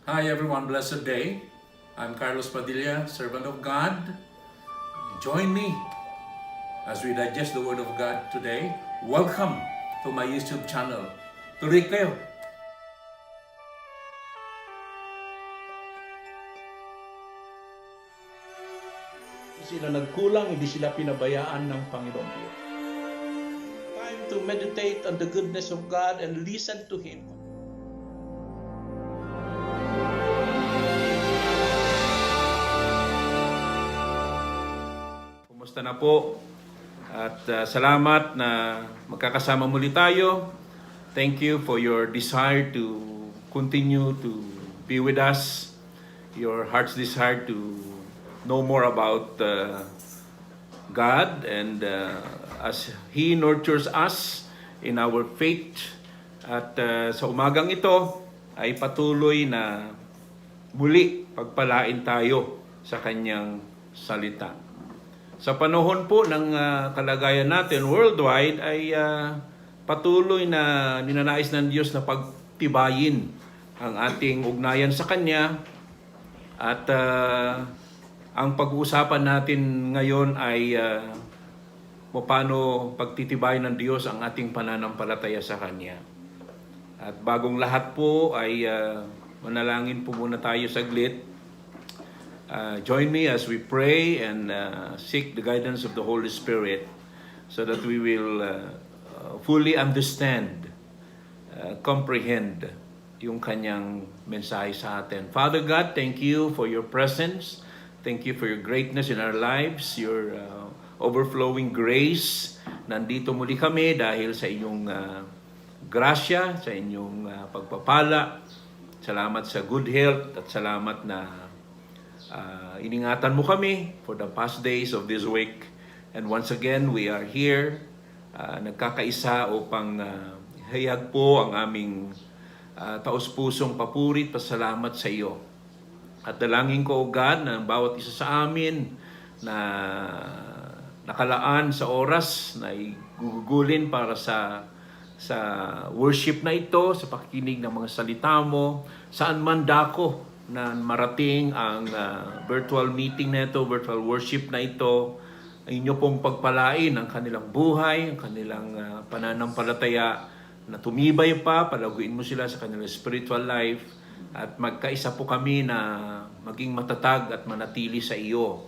Hi everyone, blessed day. I'm Carlos Padilla, servant of God. Join me as we digest the Word of God today. Welcome to my YouTube channel. Tuloy kayo. Sila nagkulang, hindi sila pinabayaan ng Panginoon Diyos. Time to meditate on the goodness of God and listen to Him. Kumusta na po? At salamat na magkakasama muli tayo. Thank you for your desire to continue to be with us. Your heart's desire to know more about God and as He nurtures us in our faith. At sa umagang ito ay patuloy na muli pagpalain tayo sa Kanyang salita. Sa panahon po ng kalagayan natin worldwide ay patuloy na ninanais ng Diyos na pagtibayin ang ating ugnayan sa Kanya. At ang pag-uusapan natin ngayon ay paano pagtitibayin ng Diyos ang ating pananampalataya sa Kanya. At bagong lahat po ay manalangin po muna tayo saglit. Join me as we pray and seek the guidance of the Holy Spirit so that we will fully understand, comprehend yung Kanyang mensahe sa atin. Father God, thank you for your presence. Thank you for your greatness in our lives, your overflowing grace. Nandito muli kami dahil sa inyong grasya, sa inyong pagpapala. Salamat sa good health at salamat na iningatan mo kami for the past days of this week. And once again, we are here, nagkakaisa upang hayag po ang aming taos-pusong papuri at pasalamat sa iyo. At dalangin ko, O God, na bawat isa sa amin na nakalaan sa oras na igugulin para sa worship na ito, sa pakikinig ng mga salita mo, saan man dako na marating ang virtual meeting na ito, virtual worship na ito, inyo pong pagpalain ang kanilang buhay, ang kanilang pananampalataya na tumibay pa, palaguin mo sila sa kanilang spiritual life, at magkaisa po kami na maging matatag at manatili sa iyo.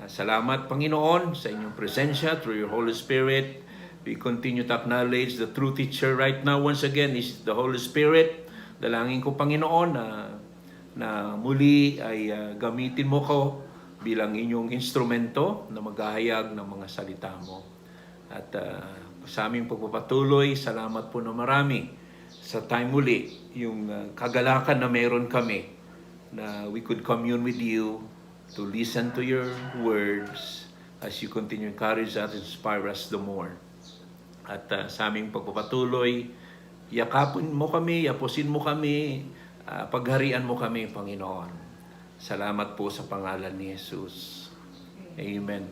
Salamat, Panginoon, sa inyong presensya through your Holy Spirit. We continue to acknowledge the true teacher right now. Once again, is the Holy Spirit. Dalangin ko, Panginoon, na muli ay gamitin mo ko bilang inyong instrumento na maghahayag ng mga salita mo. At sa aming pagpapatuloy, salamat po na marami sa time muli, yung kagalakan na meron kami na we could commune with you, to listen to your words as you continue to encourage us, inspire us the more. At sa aming pagpapatuloy, yakapin mo kami, yapusin mo kami, pagharian mo kami, Panginoon. Salamat po sa pangalan ni Jesus. Amen.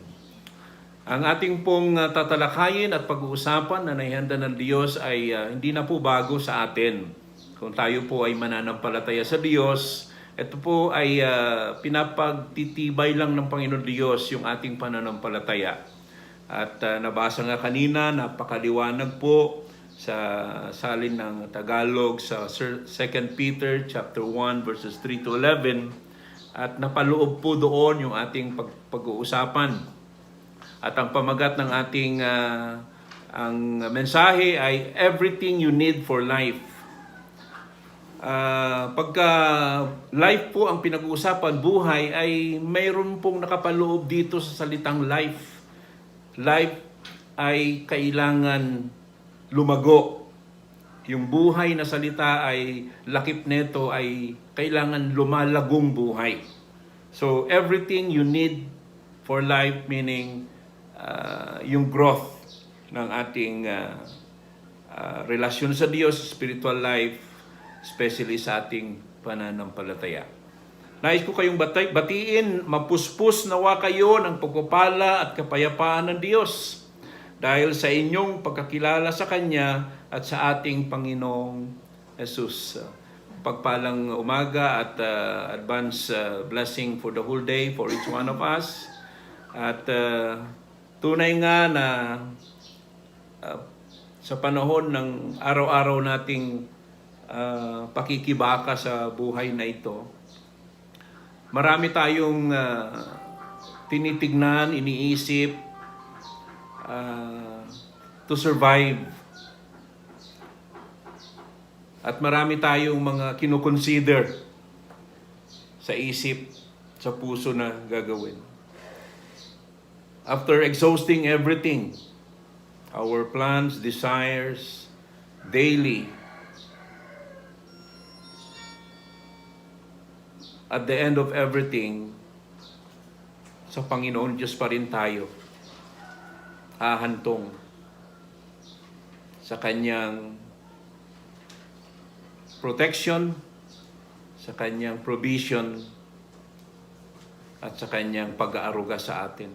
Ang ating pong tatalakayin at pag-uusapan na naihanda ng Diyos ay hindi na po bago sa atin. Kung tayo po ay mananampalataya sa Diyos, ito po ay pinapagtitibay lang ng Panginoon Diyos yung ating pananampalataya. At nabasa nga kanina, napakaliwanag po sa salin ng Tagalog sa 2 Peter chapter 1 verses 3 to 11, at napaloob po doon yung ating pag-uusapan. At ang pamagat ng ating ang mensahe ay everything you need for life. Pagka life po ang pinag-uusapan, buhay, ay mayroon pong nakapaloob dito sa salitang life. Life ay kailangan lumago. Yung buhay na salita ay lakip neto ay kailangan lumalagong buhay. So everything you need for life, meaning yung growth ng ating relasyon sa Diyos, spiritual life, especially sa ating pananampalataya. Nais ko kayong batiin, mapuspos nawa kayo ng pagpapala at kapayapaan ng Diyos dahil sa inyong pagkakilala sa Kanya at sa ating Panginoong Jesus. pagpalang umaga at advance blessing for the whole day for each one of us. At tunay nga na sa panahon ng araw-araw nating pakikibaka sa buhay na ito, marami tayong tinitignan, iniisip to survive. At marami tayong mga kinukonsider sa isip, sa puso na gagawin. After exhausting everything, our plans, desires, daily, at the end of everything, sa Panginoon Diyos pa rin tayo hahantong sa Kanyang protection, sa Kanyang provision, at sa Kanyang pag-aaruga sa atin.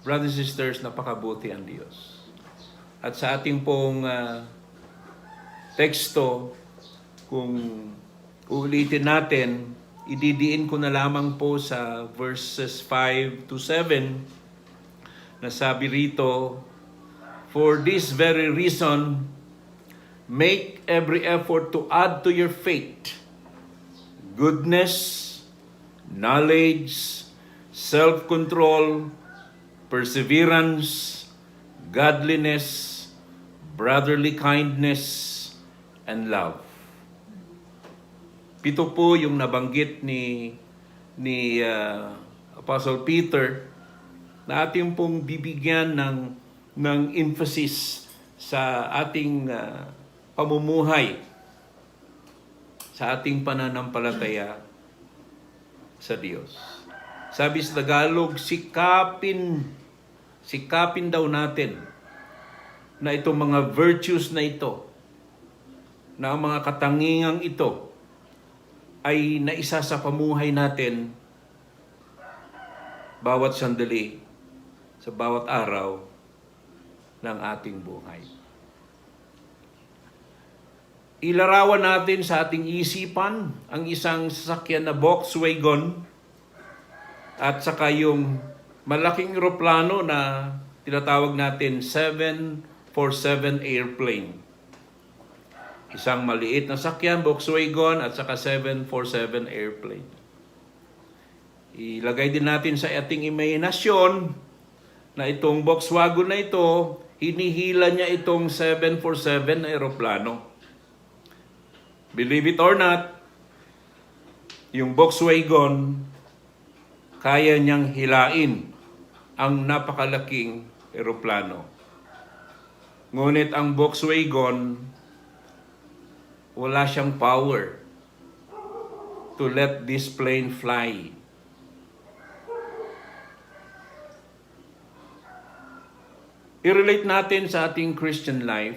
Brothers and sisters, napakabuti ang Diyos. At sa ating pong teksto, kung uulitin natin, ididiin ko na lamang po sa verses 5 to 7 na sabi rito, "For this very reason, make every effort to add to your faith goodness, knowledge, self-control, perseverance, godliness, brotherly kindness, and love." 7 po yung nabanggit ni Apostle Peter na ating pong bibigyan ng emphasis sa ating pamumuhay, sa ating pananampalataya sa Diyos. Sabi sa Tagalog, sikapin daw natin na itong mga virtues na ito, na ang mga katangingang ito ay naisa sa pamuhay natin bawat sandali, sa bawat araw ng ating buhay. Ilarawan natin sa ating isipan ang isang sasakyan na Volkswagen at saka yung malaking eroplano na tinatawag natin 747 airplane. Isang maliit na sakyan, Volkswagen, at saka 747 airplane. Ilagay din natin sa ating imahinasyon na itong Volkswagen na ito, hinihila niya itong 747 na aeroplano. Believe it or not, yung Volkswagen, kaya niyang hilain ang napakalaking eroplano. Ngunit ang Volkswagen, wala siyang power to let this plane fly. I-relate natin sa ating Christian life.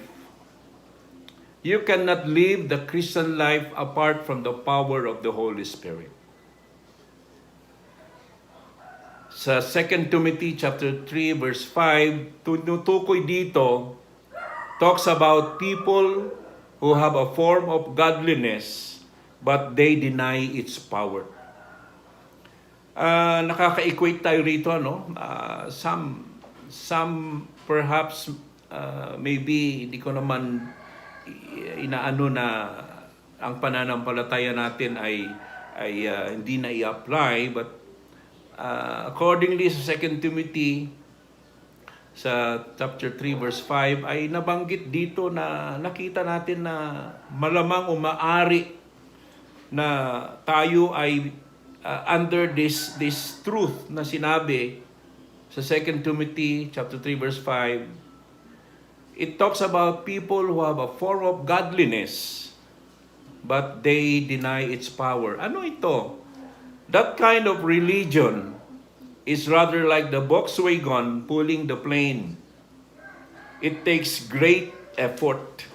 You cannot live the Christian life apart from the power of the Holy Spirit. Sa 2 Timothy chapter 3 verse 5, tutukoy dito, talks about people who have a form of godliness but they deny its power. Nakaka-equate tayo rito, no? Some perhaps maybe hindi ko naman inaano na ang pananampalataya natin ay hindi na i-apply, but accordingly sa 2 Timothy sa chapter 3 verse 5 ay nabanggit dito na nakita natin na malamang umaari na tayo ay under this truth na sinabi sa 2 Timothy chapter 3 verse 5. It talks about people who have a form of godliness but they deny its power. Ano ito? That kind of religion is rather like the Volkswagen pulling the plane. It takes great effort.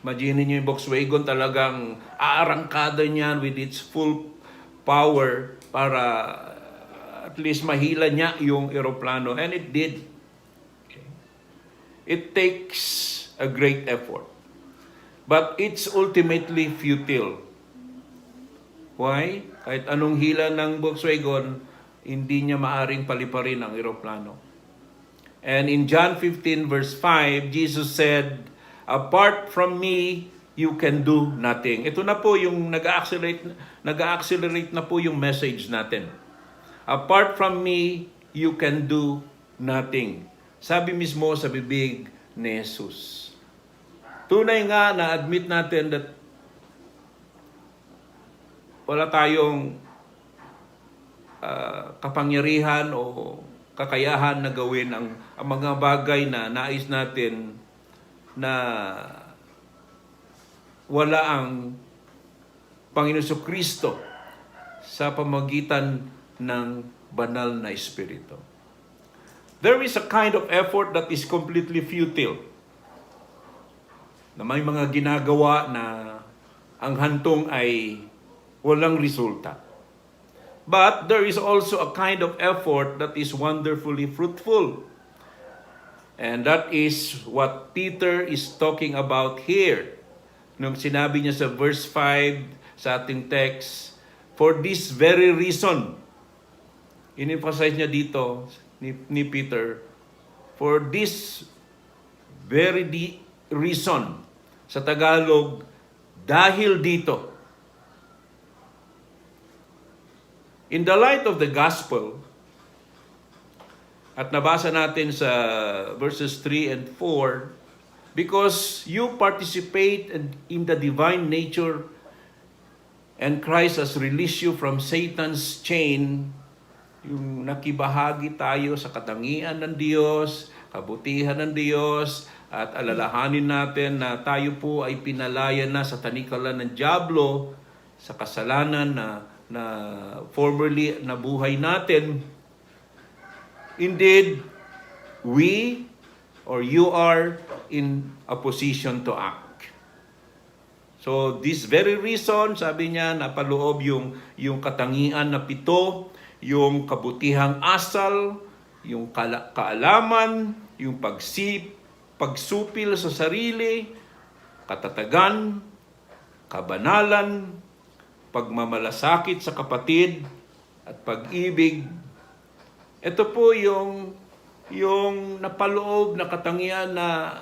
Imagine niyo yung Volkswagen, talagang aarangkada niyan with its full power para at least mahila niya yung eroplano. And it did. It takes a great effort. but it's ultimately futile. Why? Kahit anong hila ng Volkswagen, hindi niya maaring paliparin ang eroplano. And in John 15 verse 5, Jesus said, "Apart from me, you can do nothing." Ito na po yung nag-accelerate na po yung message natin. Apart from me, you can do nothing. Sabi mismo sa bibig ni Jesus. Tunay nga na-admit natin that wala tayong kapangyarihan o kakayahan na gawin ang mga bagay na nais natin na wala ang Panginoon Kristo sa pamagitan ng banal na Espiritu. There is a kind of effort that is completely futile. Na may mga ginagawa na ang hantong ay walang resulta. But there is also a kind of effort that is wonderfully fruitful. And that is what Peter is talking about here. Nung sinabi niya sa verse 5 sa ating text, "For this very reason," in-emphasize niya dito ni Peter, "For this very reason," sa Tagalog, dahil dito. In the light of the gospel, at nabasa natin sa verses 3 and 4, because you participate in the divine nature and Christ has released you from Satan's chain, yung nakibahagi tayo sa katangian ng Diyos, kabutihan ng Diyos, at alalahanin natin na tayo po ay pinalaya na sa tanikalan ng dyablo, sa kasalanan na formerly nabuhay natin. Indeed, we or you are in a position to act. So this very reason, sabi niya, napaloob yung katangian na 7, yung kabutihang asal, yung kaalaman, yung pagsupil sa sarili, katatagan, kabanalan, pagmamalasakit sa kapatid, at pag-ibig. Ito po yung napaloob na katangian na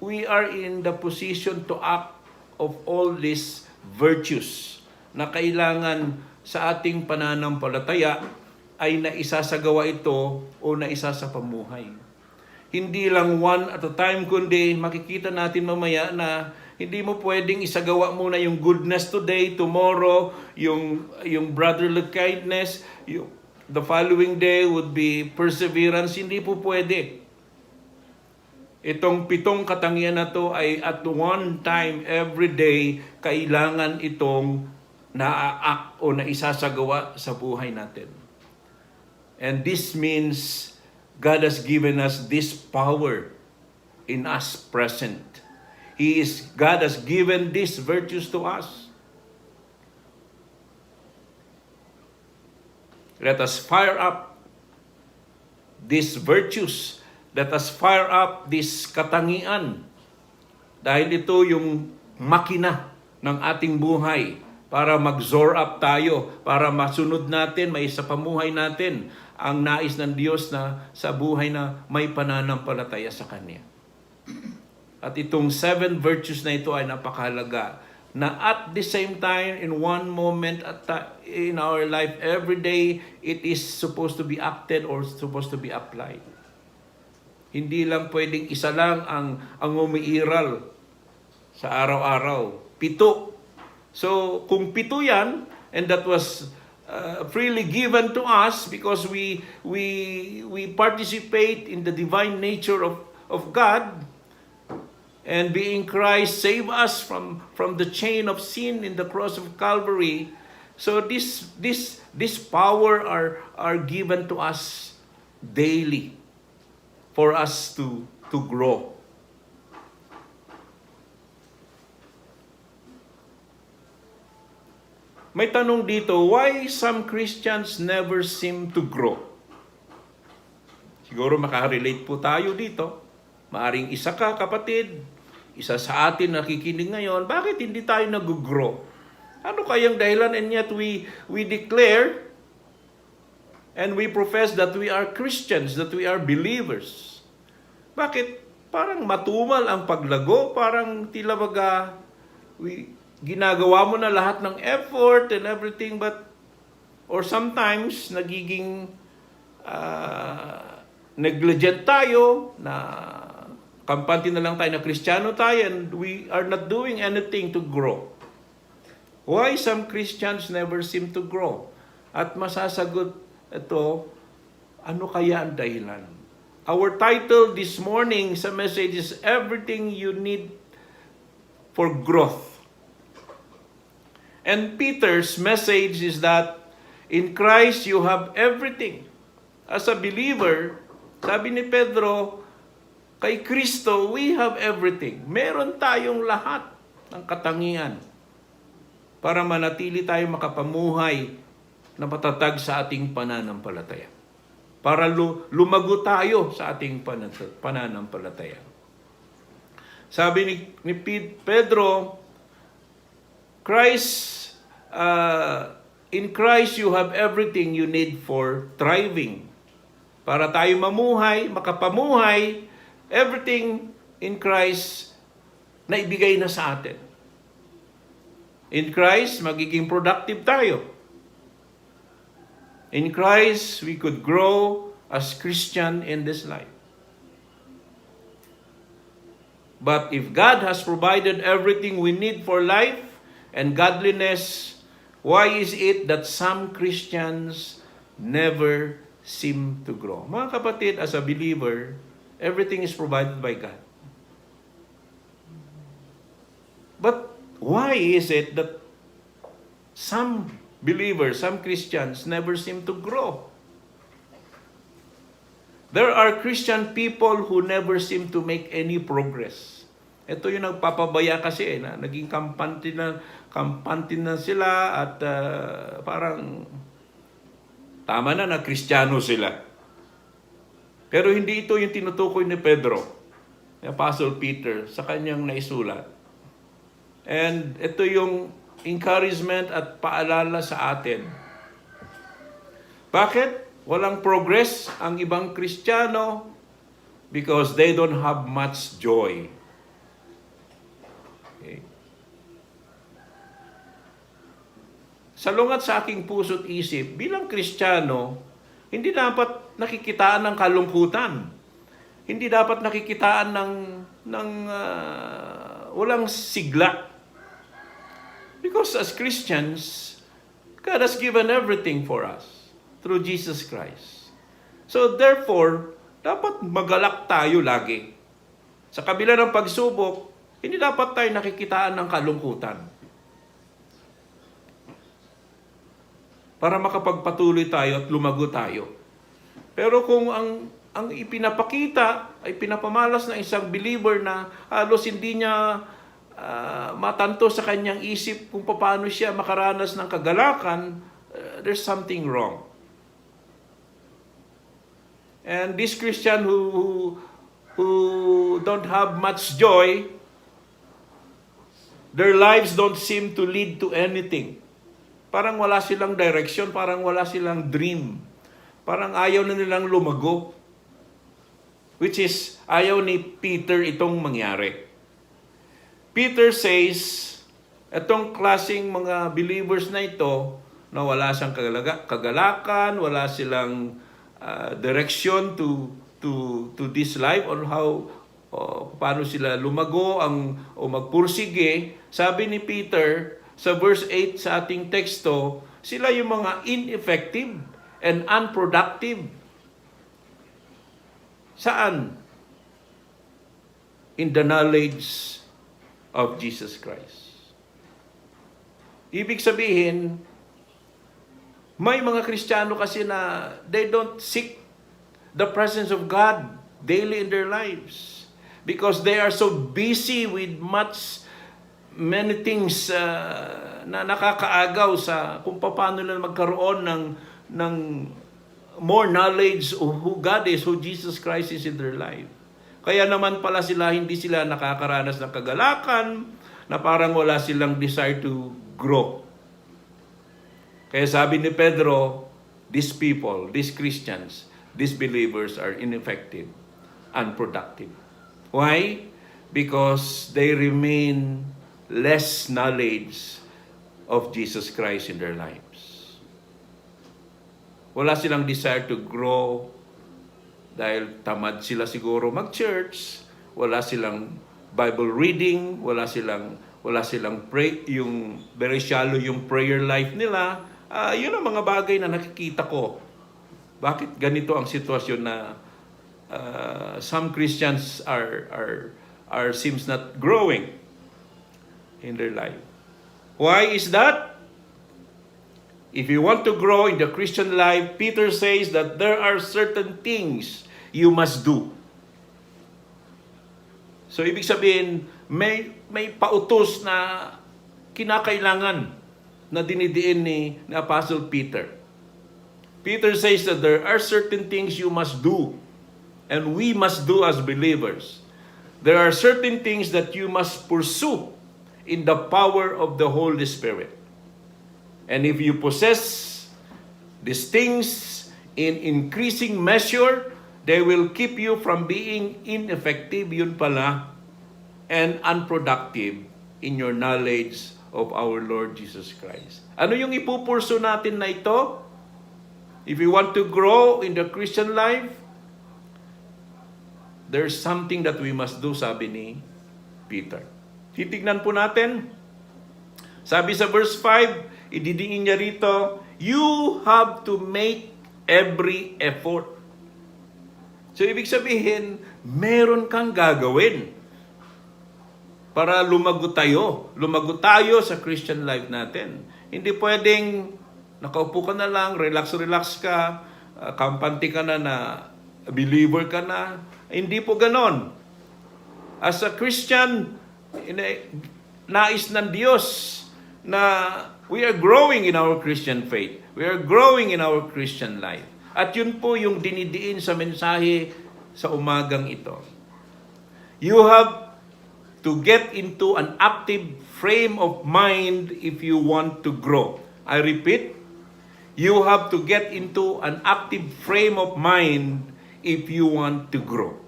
we are in the position to act of all these virtues na kailangan sa ating pananampalataya ay naisasagawa ito o naisa sa pamuhay. Hindi lang one at a time, kundi makikita natin mamaya na hindi mo pwedeng isagawa muna yung goodness today, tomorrow, yung brotherly kindness, the following day would be perseverance. Hindi po pwede. Itong 7 katangian na to ay at one time, every day, kailangan itong na-act o naisasagawa sa buhay natin. And this means God has given us this power in us present. God has given these virtues to us. Let us fire up these virtues. Let us fire up this katangian. Dahil ito yung makina ng ating buhay para mag-soar up tayo, para masunod natin, may sa pamuhay natin ang nais ng Diyos na sa buhay na may pananampalataya sa Kanya. At itong 7 virtues na ito ay napakahalaga na at the same time, in one moment in our life, every day, it is supposed to be acted or supposed to be applied. Hindi lang pwedeng isa lang ang umiiral sa araw-araw. 7. So, kung 7 yan, and that was freely given to us because we participate in the divine nature of God, and being Christ save us from the chain of sin in the cross of Calvary. So this power are given to us daily for us to grow. May tanong dito, why some Christians never seem to grow? Siguro makarelate po tayo dito. Maaring isa ka, kapatid, isa sa atin nakikinig ngayon, bakit hindi tayo nag-grow? Ano kayang dahilan? And yet we declare and we profess that we are Christians, that we are believers. Bakit parang matumal ang paglago? Parang tila baga ginagawa mo na lahat ng effort and everything, but or sometimes nagiging negligent tayo, na kampante na lang tayo, na Kristiyano tayo, and we are not doing anything to grow. Why some Christians never seem to grow? At masasagot ito, ano kaya ang dahilan? Our title this morning sa message is Everything You Need for Growth. And Peter's message is that in Christ you have everything. As a believer, sabi ni Pedro, kay Kristo we have everything. Meron tayong lahat ng katangian para manatili tayo makapamuhay na matatag sa ating pananampalataya. Para lumago tayo sa ating pananampalataya. Sabi ni Pedro, in Christ you have everything you need for thriving. Para tayo mamuhay, makapamuhay, everything in Christ na ibigay na sa atin. In Christ, magiging productive tayo. In Christ, we could grow as Christian in this life. But if God has provided everything we need for life and godliness, why is it that some Christians never seem to grow? Mga kapatid, as a believer, everything is provided by God. But why is it that some believers, some Christians never seem to grow? There are Christian people who never seem to make any progress. Ito yung nagpapabaya kasi na naging kampante na sila at parang tama na Kristiyano sila. Pero hindi ito yung tinutukoy ni Pedro, ni Apostle Peter, sa kanyang naisulat. And ito yung encouragement at paalala sa atin. Bakit walang progress ang ibang Kristiyano? Because they don't have much joy. Okay. Salungat sa aking puso't isip, bilang Kristiyano, hindi dapat nakikitaan ng kalungkutan. Hindi dapat nakikitaan ng walang sigla. Because as Christians, God has given everything for us through Jesus Christ. So therefore, dapat magalak tayo lagi. Sa kabila ng pagsubok, hindi dapat tayo nakikitaan ng kalungkutan. Para makapagpatuloy tayo at lumago tayo. Pero kung ang ipinapakita ay pinapamalas ng isang believer na halos hindi niya matanto sa kanyang isip kung paano siya makaranas ng kagalakan, there's something wrong. And this Christian who don't have much joy, their lives don't seem to lead to anything. Parang wala silang direction, parang wala silang dream. Parang ayaw na nilang lumago. Which is, ayaw ni Peter itong mangyari. Peter says, itong klaseng mga believers na ito, na wala silang kagalakan, wala silang direction to this life, or how, paano sila lumago o magpursige. Sabi ni Peter, sa verse 8 sa ating teksto, sila yung mga ineffective and unproductive. Saan? In the knowledge of Jesus Christ. Ibig sabihin, may mga Kristiyano kasi na they don't seek the presence of God daily in their lives because they are so busy with many things na nakakaagaw sa kung paano nila magkaroon ng more knowledge of who God is, who Jesus Christ is in their life. Kaya naman pala hindi sila nakakaranas ng kagalakan, na parang wala silang desire to grow. Kaya sabi ni Pedro, these people, these Christians, these believers are ineffective, unproductive. Why? Because they remain less knowledge of Jesus Christ in their lives. Wala silang desire to grow dahil tamad sila siguro mag-church, wala silang Bible reading, wala silang pray, yung very shallow yung prayer life nila. Yun ang mga bagay na nakikita ko. Bakit ganito ang sitwasyon na some Christians are seems not growing in their life. Why is that? If you want to grow in the Christian life, Peter says that there are certain things you must do. So ibig sabihin, may pautos na kinakailangan na dinidiin ni Apostle Peter. Peter says that there are certain things you must do and we must do as believers. There are certain things that you must pursue in the power of the Holy Spirit. And if you possess these things in increasing measure, they will keep you from being ineffective, yun pala, and unproductive in your knowledge of our Lord Jesus Christ. Ano yung ipupurso natin na ito? If we want to grow in the Christian life, there's something that we must do, sabi ni Peter. Titignan po natin. Sabi sa verse 5, ididingin niya rito, you have to make every effort. So, ibig sabihin, meron kang gagawin para lumago tayo sa Christian life natin. Hindi pwedeng nakaupo ka na lang, relax ka, kampante ka na believer ka na. Hindi po ganon. As a Christian, nais ng Diyos na we are growing in our Christian faith. We are growing in our Christian life. At yun po yung dinidiin sa mensahe sa umagang ito. You have to get into an active frame of mind if you want to grow. I repeat, you have to get into an active frame of mind if you want to grow.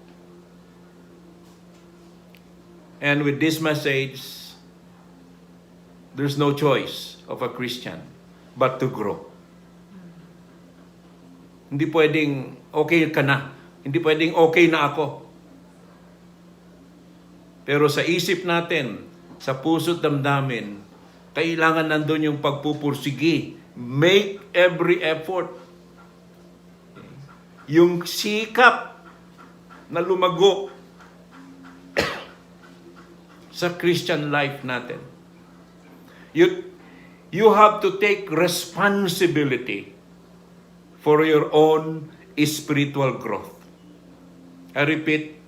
And with this message, there's no choice of a Christian but to grow. Hindi pwedeng okay ka na. Hindi pwedeng okay na ako. Pero sa isip natin, sa puso't damdamin, kailangan nandun yung pagpupursigi. Make every effort. Yung sikap na lumago sa Christian life natin. You have to take responsibility for your own spiritual growth. I repeat,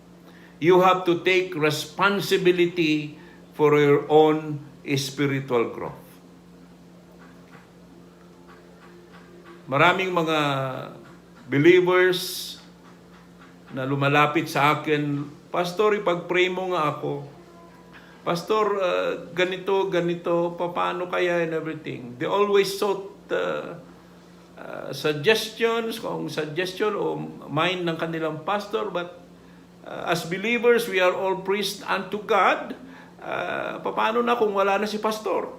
you have to take responsibility for your own spiritual growth. Maraming mga believers na lumalapit sa akin, Pastor, ipag-pray mo nga ako. Pastor, ganito, paano kaya and everything. They always sought suggestion o mind ng kanilang pastor, but as believers, we are all priests unto God. Paano na kung wala na si pastor?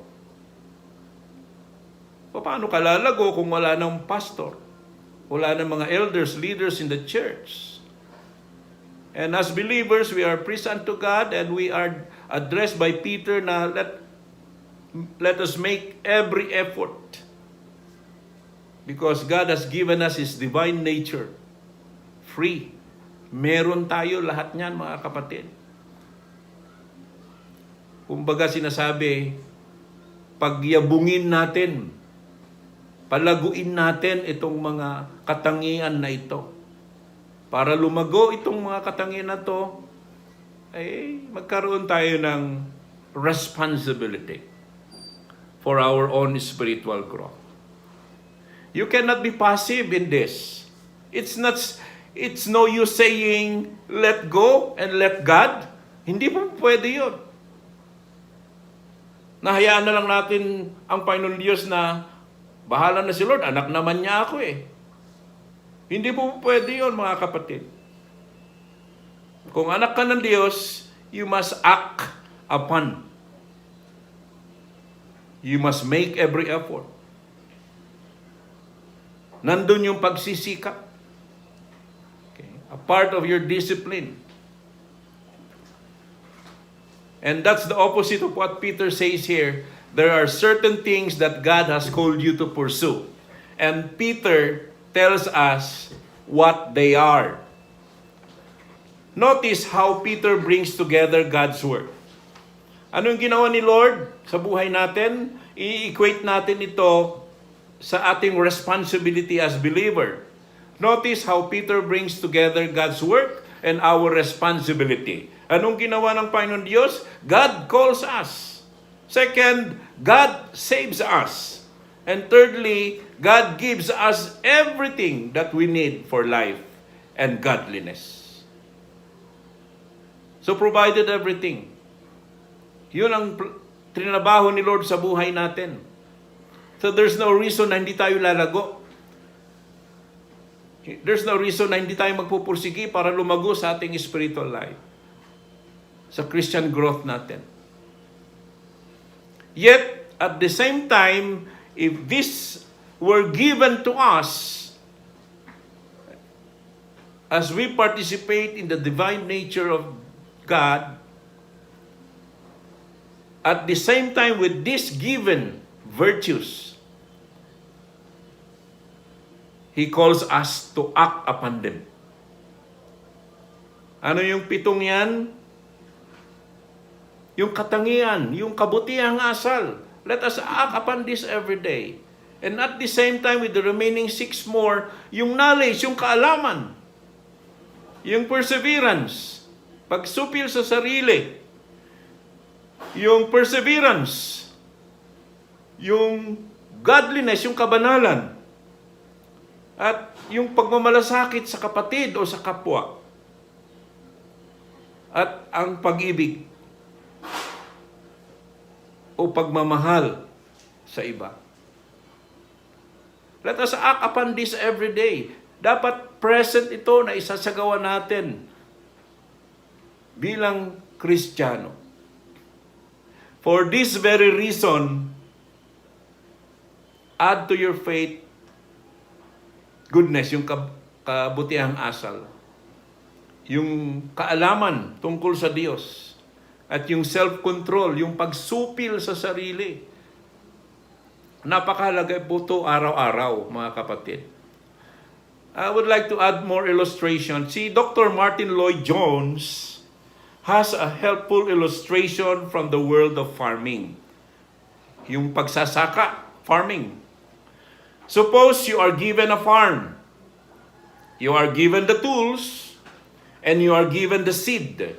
Paano kalalago kung wala ng pastor? Wala ng mga elders, leaders in the church. And as believers, we are priests unto God, and we are addressed by Peter na let us make every effort. Because God has given us His divine nature. Free. Meron tayo lahat niyan, mga kapatid. Kumbaga sinasabi, pagyabungin natin, palaguin natin itong mga katangian na ito. Para lumago itong mga katangian na to, magkaroon tayo ng responsibility for our own spiritual growth. You cannot be passive in this. It's it's no use saying, let go and let God. Hindi po pwede yun. Nahayaan na lang natin ang Panginoon Diyos na bahala na si Lord, anak naman niya ako eh. Hindi po pwede yun, mga kapatid. Kung anak ka ng Diyos, you must act upon. You must make every effort. Nandun yung pagsisikap. Okay? A part of your discipline. And that's the opposite of what Peter says here. There are certain things that God has called you to pursue. And Peter tells us what they are. Notice how Peter brings together God's Word. Anong ginawa ni Lord sa buhay natin? I-equate natin ito sa ating responsibility as believer. Notice how Peter brings together God's work and our responsibility. Anong ginawa ng Panginoon Diyos? God calls us. Second, God saves us. And thirdly, God gives us everything that we need for life and godliness. So provided everything. Yun ang trinabaho ni Lord sa buhay natin. So there's no reason na hindi tayo lalago. There's no reason na hindi tayo magpupursigi para lumago sa ating spiritual life. Sa Christian growth natin. Yet, at the same time, if this were given to us, as we participate in the divine nature of God, at the same time with these given virtues, He calls us to act upon them. Ano yung pitong yan? Yung katangian, yung kabutihang asal. Let us act upon this every day. And at the same time, with the remaining 6 more, yung knowledge, yung kaalaman, yung perseverance, pagsupil sa sarili, yung perseverance, yung godliness, yung kabanalan, at yung pagmamalasakit sa kapatid o sa kapwa, at ang pag-ibig o pagmamahal sa iba. Let us act upon this every day. Dapat present ito na isasagawa natin bilang Kristiyano. For this very reason, add to your faith goodness, yung kabutihang asal, yung kaalaman tungkol sa Diyos, at yung self-control, yung pagsupil sa sarili. Napakahalaga po ito araw-araw, mga kapatid. I would like to add more illustration. Si Dr. Martin Lloyd-Jones has a helpful illustration from the world of farming. Yung pagsasaka, farming. Suppose you are given a farm. You are given the tools and you are given the seed.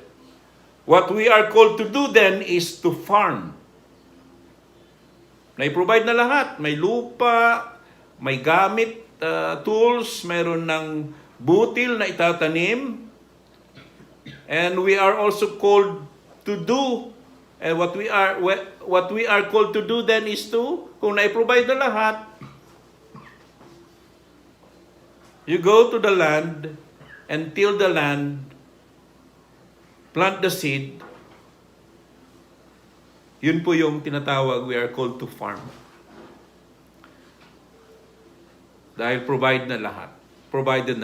What we are called to do then is to farm. Na-provide na lahat. May lupa, may gamit, tools, meron ng butil na itatanim. And we are also called to do. And what we are called to do then is to, kung na-provide na lahat, you go to the land and till the land, plant the seed. Yun po yung tinatawag, we are called to farm. Dahil provided na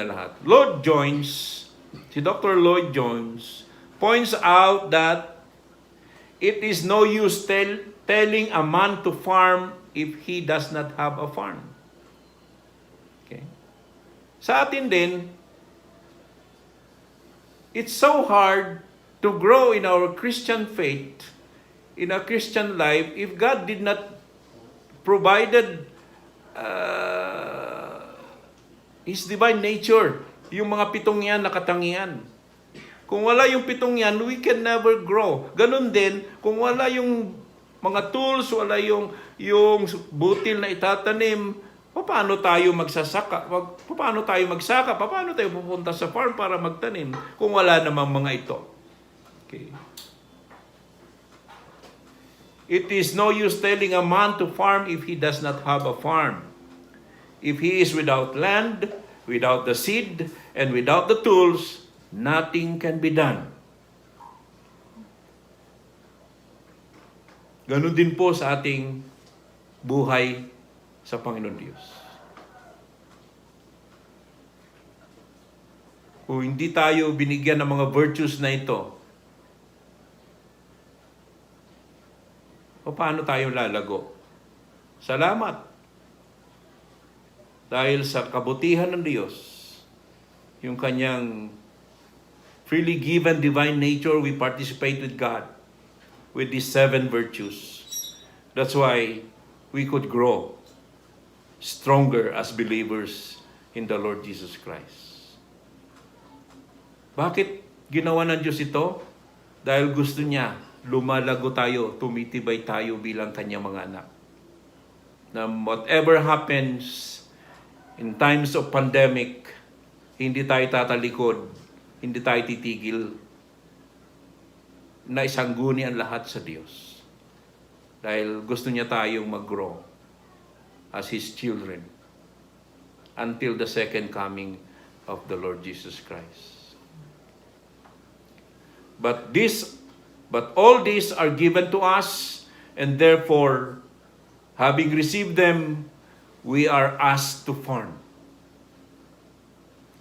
lahat. Si Dr. Lloyd-Jones points out that it is no use telling a man to farm if he does not have a farm. Okay? Sa atin din, it's so hard to grow in our Christian faith, in a Christian life, if God did not provided His divine nature, yung mga pitong yan na katangian. Kung wala yung pitong yan, we can never grow. Ganun din, kung wala yung mga tools, wala yung butil na itatanim, Paano tayo magsasaka? Paano tayo magsaka? Paano tayo pupunta sa farm para magtanim kung wala namang mga ito? Okay. It is no use telling a man to farm if he does not have a farm. If he is without land, without the seed, and without the tools, nothing can be done. Ganun din po sa ating buhay sa Panginoon Diyos. Kung hindi tayo binigyan ng mga virtues na ito, paano tayo lalago? Salamat. Dahil sa kabutihan ng Diyos, yung kanyang freely given divine nature, we participate with God with these 7 virtues. That's why we could grow stronger as believers in the Lord Jesus Christ. Bakit ginawa ng Diyos ito? Dahil gusto niya lumalago tayo, tumitibay tayo bilang kanyang mga anak. Na whatever happens in times of pandemic, hindi tayo tatalikod, hindi tayo titigil, na isangguni ang lahat sa Diyos. Dahil gusto niya tayong mag-grow as His children until the second coming of the Lord Jesus Christ. But all these are given to us, and therefore, having received them, we are asked to farm.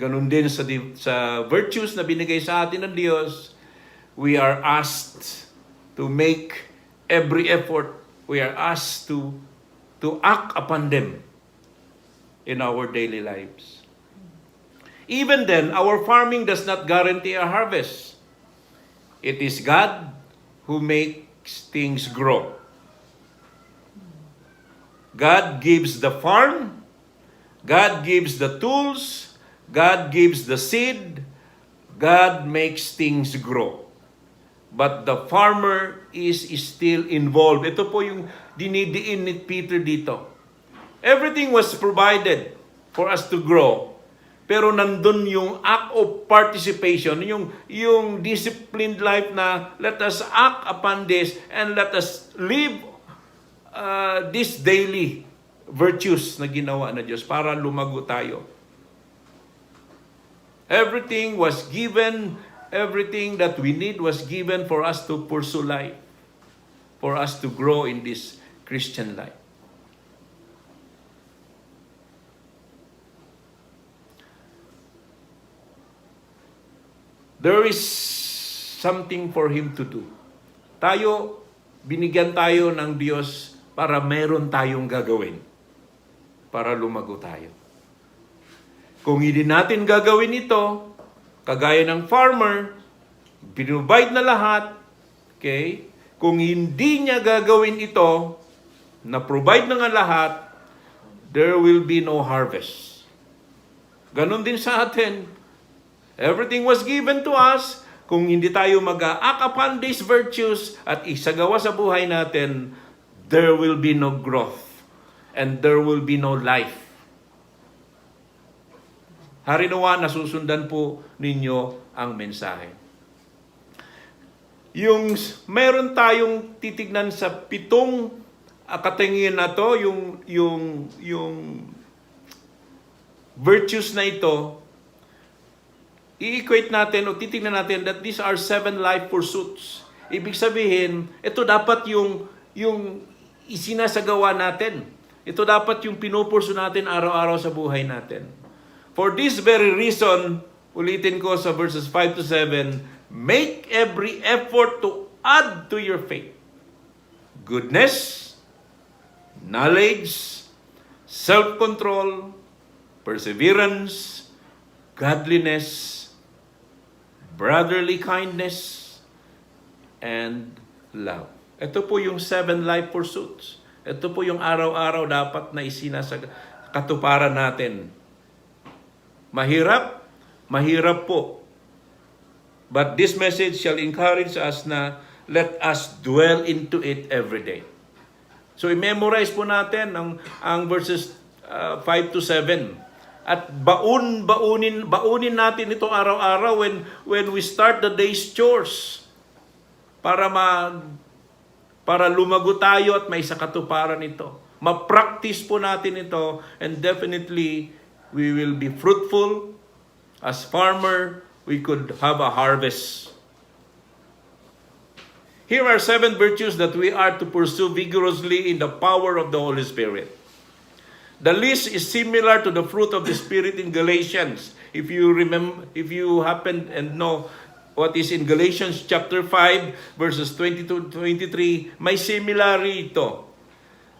Ganun din sa virtues na binigay sa atin ng Diyos, we are asked to make every effort. We are asked to act upon them in our daily lives. Even then, our farming does not guarantee a harvest. It is God who makes things grow. God gives the farm, God gives the tools, God gives the seed, God makes things grow. But the farmer is still involved. Ito po yung dinidiin ni Peter dito. Everything was provided for us to grow. Pero nandun yung act of participation, yung disciplined life na let us act upon this and let us live these daily virtues na ginawa na Diyos para lumago tayo. Everything was given, everything that we need was given for us to pursue life, for us to grow in this Christian life. There is something for Him to do. Binigyan tayo ng Diyos para meron tayong gagawin. Para lumago tayo. Kung hindi natin gagawin ito, kagaya ng farmer, pinrovide na lahat, okay? Kung hindi niya gagawin ito, na-provide na nga lahat, there will be no harvest. Ganon din sa atin. Everything was given to us. Kung hindi tayo mag-act upon these virtues at isagawa sa buhay natin, there will be no growth and there will be no life. Harinawa, nasusundan po ninyo ang mensahe. Meron tayong titignan sa 7 katangian na to, yung virtues na ito, i-equate natin o titignan natin that these are 7 life pursuits. Ibig sabihin, ito dapat yung isinasagawa natin. Ito dapat yung pinupurso natin araw-araw sa buhay natin. For this very reason, ulitin ko sa verses 5 to 7, make every effort to add to your faith goodness, knowledge, self-control, perseverance, godliness, brotherly kindness, and love. Ito po yung 7 life pursuits. Ito po yung araw-araw dapat na katuparan natin. Mahirap? Mahirap po. But this message shall encourage us na let us dwell into it every day. So i-memorize po natin ang verses 5 to 7. At baunin natin ito araw-araw when we start the day's chores para lumago tayo at may sakatuparan ito. Ma-practice po natin ito, and definitely we will be fruitful. As farmer, we could have a harvest. Here are 7 virtues that we are to pursue vigorously in the power of the Holy Spirit. The list is similar to the fruit of the Spirit in Galatians. If you happen and know what is in Galatians chapter 5, verses 22 to 23, may similarity ito.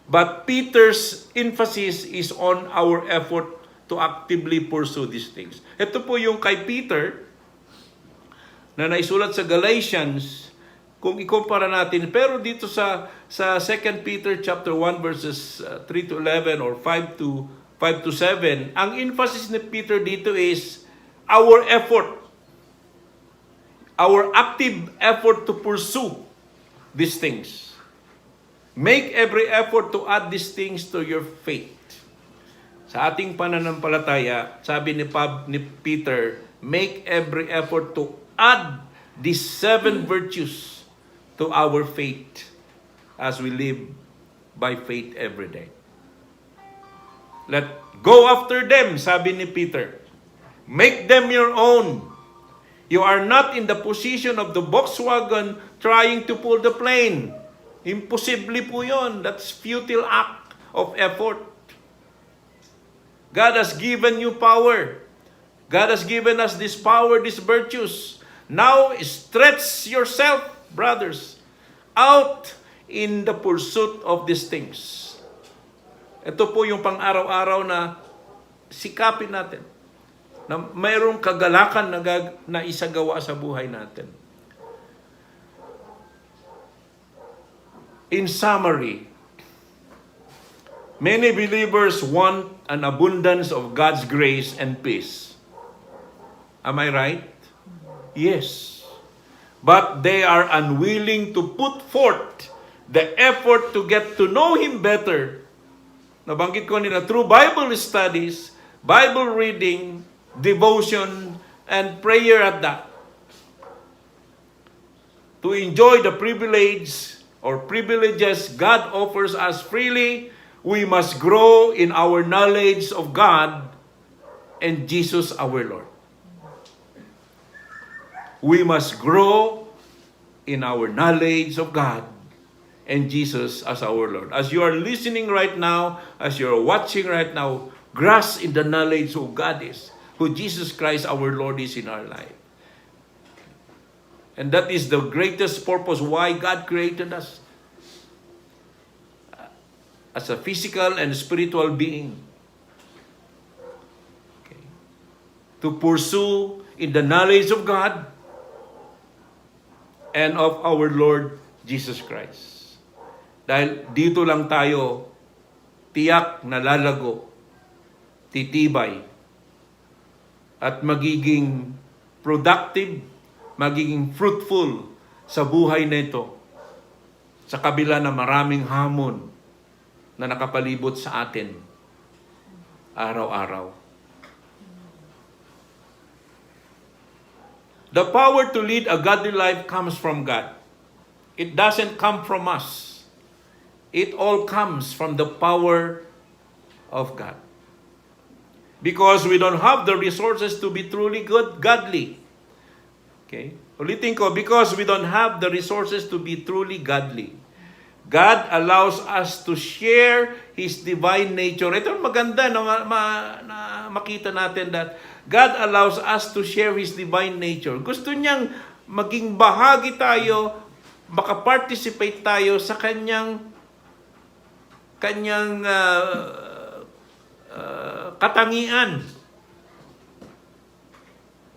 But Peter's emphasis is on our effort to actively pursue these things. Ito po yung kay Peter na naisulat sa Galatians, kung ikumpara natin, pero dito sa 2 Peter chapter 1 verses 3 to 11 or 5 to 7, ang emphasis ni Peter dito is our effort, our active effort to pursue these things. Make every effort to add these things to your faith. Sa ating pananampalataya, sabi ni Peter, make every effort to add these 7 virtues to our faith as we live by faith every day. Let go after them, sabi ni Peter. Make them your own. You are not in the position of the Volkswagen trying to pull the plane. Imposible po yun. That's futile act of effort. God has given you power. God has given us this power, these virtues. Now, stretch yourself, brothers, out in the pursuit of these things. Ito po yung pang-araw-araw na sikapin natin, na mayroong kagalakan na isagawa sa buhay natin. In summary, many believers want an abundance of God's grace and peace. Am I right? Yes. But they are unwilling to put forth the effort to get to know Him better. Nabanggit ko nila through Bible studies, Bible reading, devotion, and prayer at that. To enjoy the privileges God offers us freely, we must grow in our knowledge of God and Jesus our Lord. We must grow in our knowledge of God and Jesus as our Lord. As you are listening right now, as you are watching right now, grasp in the knowledge of God is, who Jesus Christ our Lord is in our life. And that is the greatest purpose why God created us as a physical and spiritual being. Okay. To pursue in the knowledge of God and of our Lord Jesus Christ. Dahil dito lang tayo tiyak na lalago, titibay, at magiging productive, magiging fruitful sa buhay nito sa kabila na maraming hamon na nakapalibot sa atin araw-araw. The power to lead a godly life comes from God. It doesn't come from us. It all comes from the power of God. Because we don't have the resources to be truly godly. Okay? Ulitin ko, because we don't have the resources to be truly godly. God allows us to share His divine nature. Ito maganda na makita natin that God allows us to share His divine nature. Gusto niyang maging bahagi tayo, makaparticipate tayo sa kanyang katangian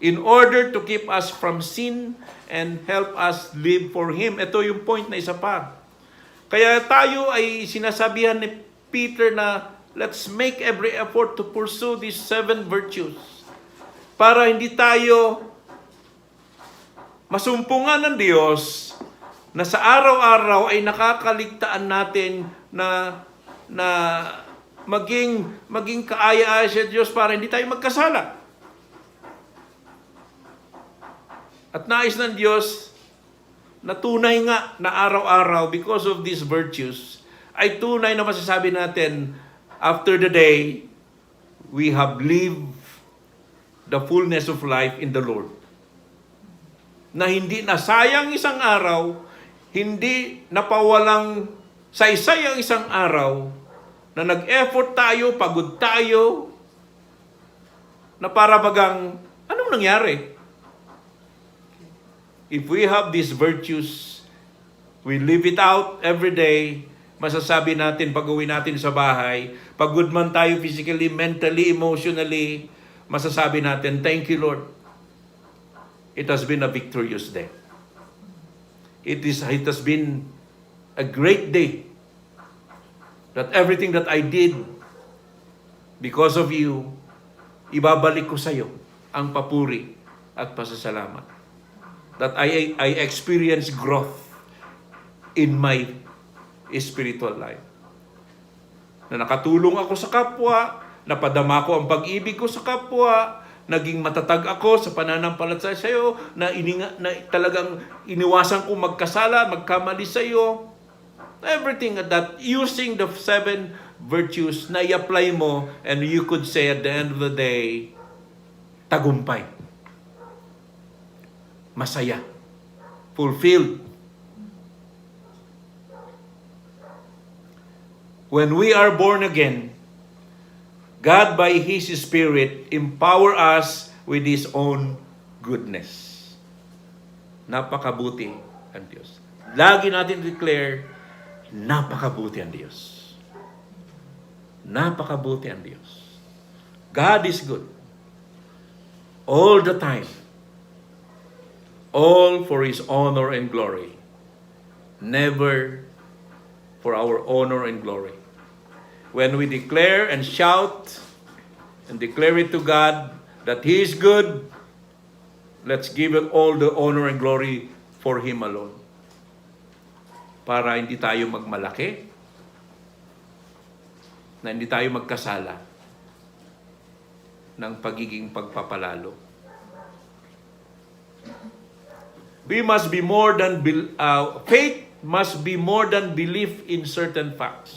in order to keep us from sin and help us live for Him. Ito yung point na isa pa. Kaya tayo ay sinasabihan ni Peter na let's make every effort to pursue these 7 virtues para hindi tayo masumpungan ng Diyos na sa araw-araw ay nakakaligtaan natin na maging kaaya-aya sa Diyos para hindi tayo magkasala. At nais ng Diyos na tunay nga na araw-araw, because of these virtues, ay tunay na masasabi natin, after the day, we have lived the fullness of life in the Lord. Na hindi nasayang isang araw, hindi napawalang saysay ang isang araw, na nag-effort tayo, pagod tayo, na para bagang, anong nangyari? If we have these virtues, we live it out every day, masasabi natin, pag-uwi natin sa bahay, pagod man tayo physically, mentally, emotionally, masasabi natin, thank you, Lord. It has been a victorious day. It has been a great day. That everything that I did because of you, ibabalik ko sa iyo ang papuri at pasasalamat. That I experience growth in my spiritual life. Na nakatulong ako sa kapwa, napadama ko ang pag-ibig ko sa kapwa, naging matatag ako sa pananampalataya sa iyo, na talagang iniwasan ko magkasala, magkamali sa iyo. Everything that, using the 7 virtues na i-apply mo, and you could say at the end of the day, tagumpay. Masaya. Fulfilled. When we are born again, God by His Spirit empower us with His own goodness. Napakabuti ang Diyos. Lagi natin declare, napakabuti ang Diyos. Napakabuti ang Diyos. God is good. All the time. All for His honor and glory. Never for our honor and glory. When we declare and shout and declare it to God that He is good, let's give it all the honor and glory for Him alone. Para hindi tayo magmalaki, na hindi tayo magkasala ng pagiging pagpapalalo. We must be more than faith must be more than belief in certain facts.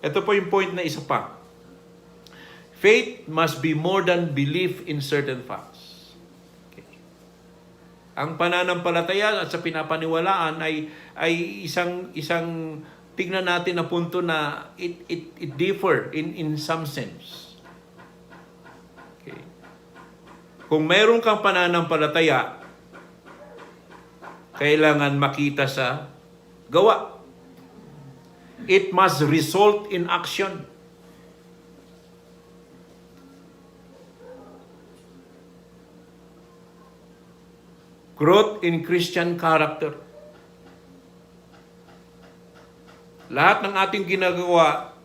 Ito po yung point na isa pa. Faith must be more than belief in certain facts. Okay. Ang pananampalataya at sa pinapaniwalaan ay isang tignan natin na punto na it differ in some sense. Okay. Kung mayroon kang pananampalataya, kailangan makita sa gawa. It must result in action. Growth in Christian character. Lahat ng ating ginagawa,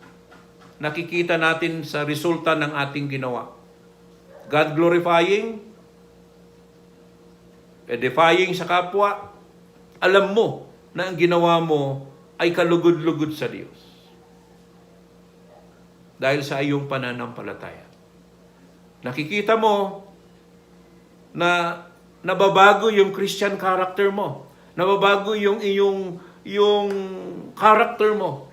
nakikita natin sa resulta ng ating ginawa. God glorifying, edifying sa kapwa, alam mo na ang ginawa mo ay kalugod-lugod sa Diyos. Dahil sa iyong pananampalataya. Nakikita mo na nababago yung Christian character mo. Nababago yung iyong character mo.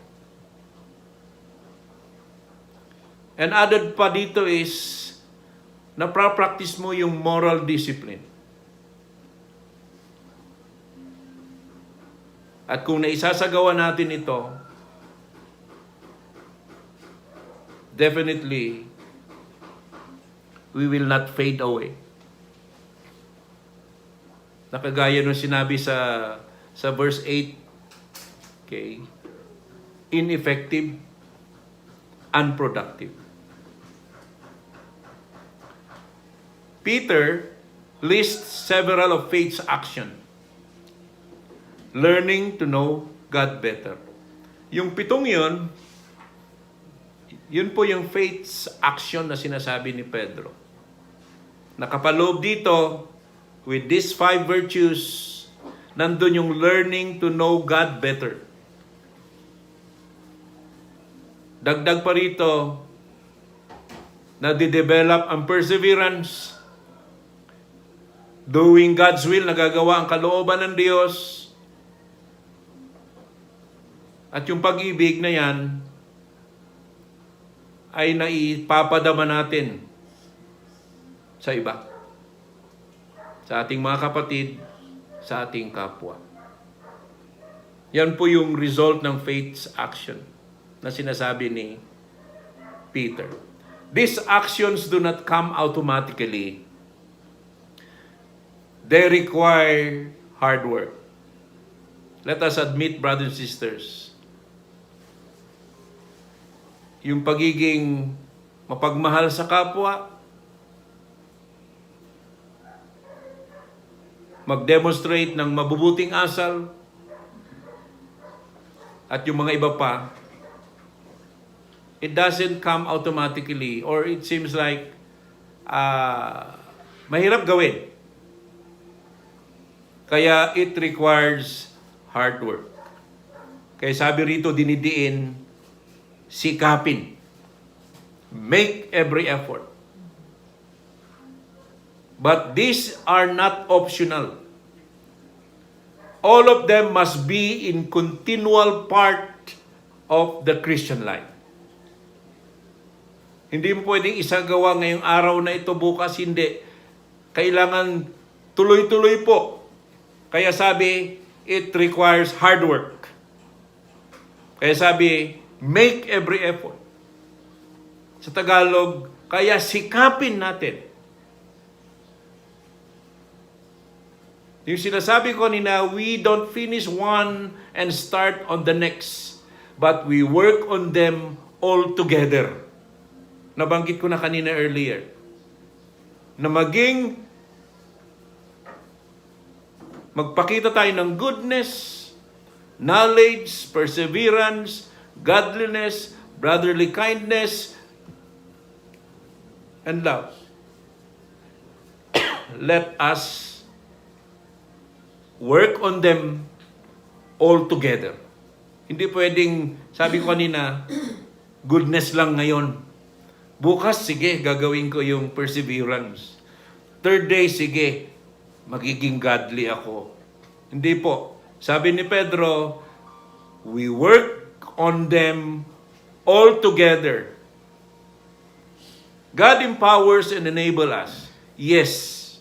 And added pa dito is naprapractice mo yung moral discipline. At kung naisasagawa natin ito, definitely, we will not fade away. Nakagaya nung sinabi sa verse 8, okay, ineffective, unproductive. Peter lists several of faith's action. Learning to know God better. Yung 7 yun po yung faith's action na sinasabi ni Pedro. Nakapaloob dito, with these 5 virtues, nandun yung learning to know God better. Dagdag pa rito, nade-develop ang perseverance, doing God's will, nagagawa ang kalooban ng Diyos, at yung pag-ibig na yan ay naipapadama natin sa iba, sa ating mga kapatid, sa ating kapwa. Yan po yung result ng faith's action na sinasabi ni Peter. These actions do not come automatically. They require hard work. Let us admit, brothers and sisters, yung pagiging mapagmahal sa kapwa, mag-demonstrate ng mabubuting asal, at yung mga iba pa, it doesn't come automatically, or it seems like mahirap gawin. Kaya it requires hard work. Kaya sabi rito, dinidiin, sikapin. Make every effort. But these are not optional. All of them must be in continual part of the Christian life. Hindi mo pwedeng isagawa ngayong araw na ito, bukas hindi. Kailangan tuloy-tuloy po. Kaya sabi, it requires hard work. Kaya sabi, make every effort. Sa Tagalog, kaya sikapin natin. Yung sinasabi ko nina, we don't finish one and start on the next, but we work on them all together. Nabanggit ko na kanina earlier, na magpakita tayo ng goodness, knowledge, perseverance, godliness, brotherly kindness, and love. Let us work on them all together. Hindi pwedeng, sabi ko kanina, goodness lang ngayon. Bukas, sige, gagawin ko yung perseverance. Third day, sige, magiging godly ako. Hindi po. Sabi ni Pedro, we work on them all together. God empowers and enable us. Yes.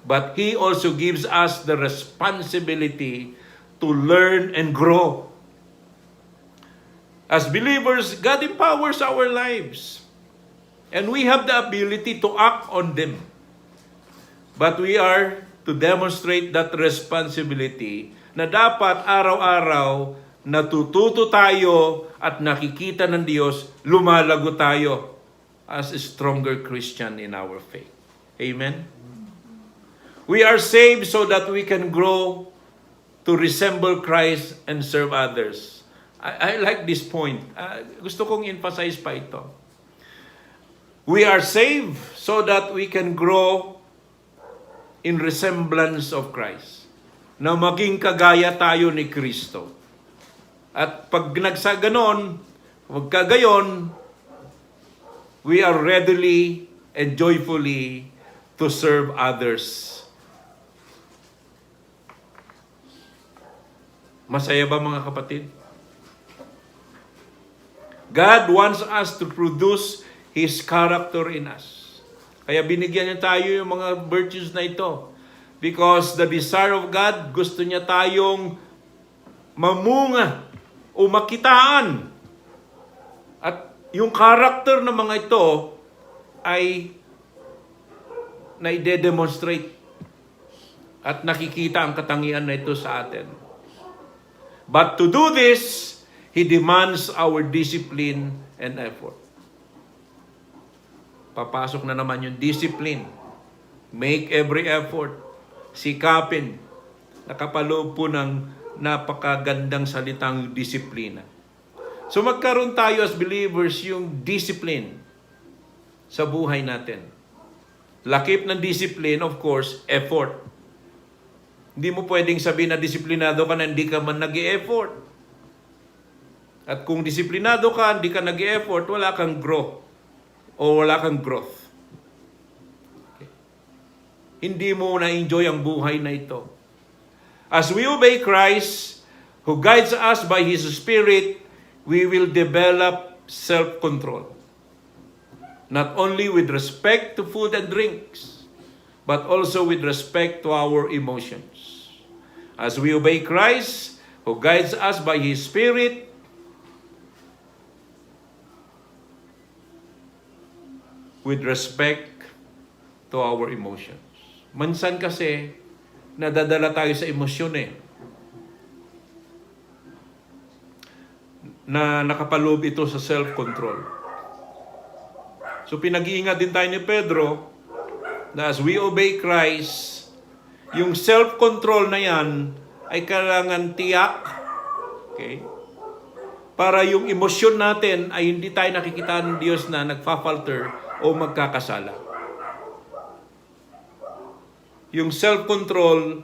But He also gives us the responsibility to learn and grow. As believers, God empowers our lives. And we have the ability to act on them. But we are to demonstrate that responsibility na dapat araw-araw natututo tayo at nakikita ng Diyos, lumalago tayo as a stronger Christian in our faith. Amen? We are saved so that we can grow to resemble Christ and serve others. I like this point. Gusto kong emphasize pa ito. We are saved so that we can grow in resemblance of Christ. Na maging kagaya tayo ni Kristo. At pag nagsaganon, magkagayon, we are readily and joyfully to serve others. Masaya ba mga kapatid? God wants us to produce His character in us. Kaya binigyan niya tayo yung mga virtues na ito. Because the desire of God, gusto niya tayong mamunga o makitaan. At yung character ng mga ito ay na-demonstrate at nakikita ang katangian na ito sa atin. But to do this, He demands our discipline and effort. Papasok na naman yung discipline. Make every effort. Sikapin. Nakapaloob po ng napakagandang salitang disiplina. So magkaroon tayo as believers yung discipline sa buhay natin. Lakip ng discipline, of course, effort. Hindi mo pwedeng sabihin na disiplinado ka na hindi ka man nag-e-effort. At kung disiplinado ka, hindi ka nag-effort, wala kang growth o wala kang growth. Okay. Hindi mo na-enjoy ang buhay na ito. As we obey Christ, who guides us by His Spirit, we will develop self-control. Not only with respect to food and drinks, but also with respect to our emotions. As we obey Christ, who guides us by His Spirit, with respect to our emotions. Minsan kasi, nadadala tayo sa emosyon na nakapaloob ito sa self-control. So pinag-iingat din tayo ni Pedro na as we obey Christ, yung self-control na yan ay kailangan tiyak, okay? Para yung emosyon natin ay hindi tayo nakikita ng Diyos na nagfa-falter o magkakasala. Yung self-control,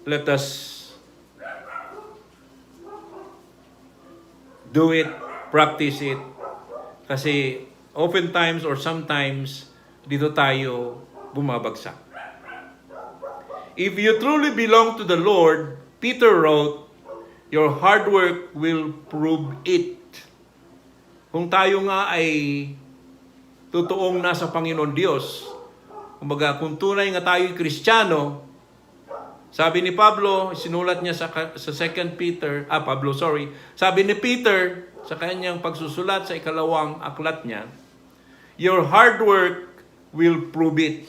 let us do it, practice it. Kasi oftentimes or sometimes, dito tayo bumabagsak. If you truly belong to the Lord, Peter wrote, your hard work will prove it. Kung tayo nga ay totoong nasa Panginoon Diyos, kumbaga kung tunay nga tayo'y Kristiyano, sabi ni Pablo, sinulat niya sa 2 Peter, sabi ni Peter sa kanyang pagsusulat sa ikalawang aklat niya, your hard work will prove it.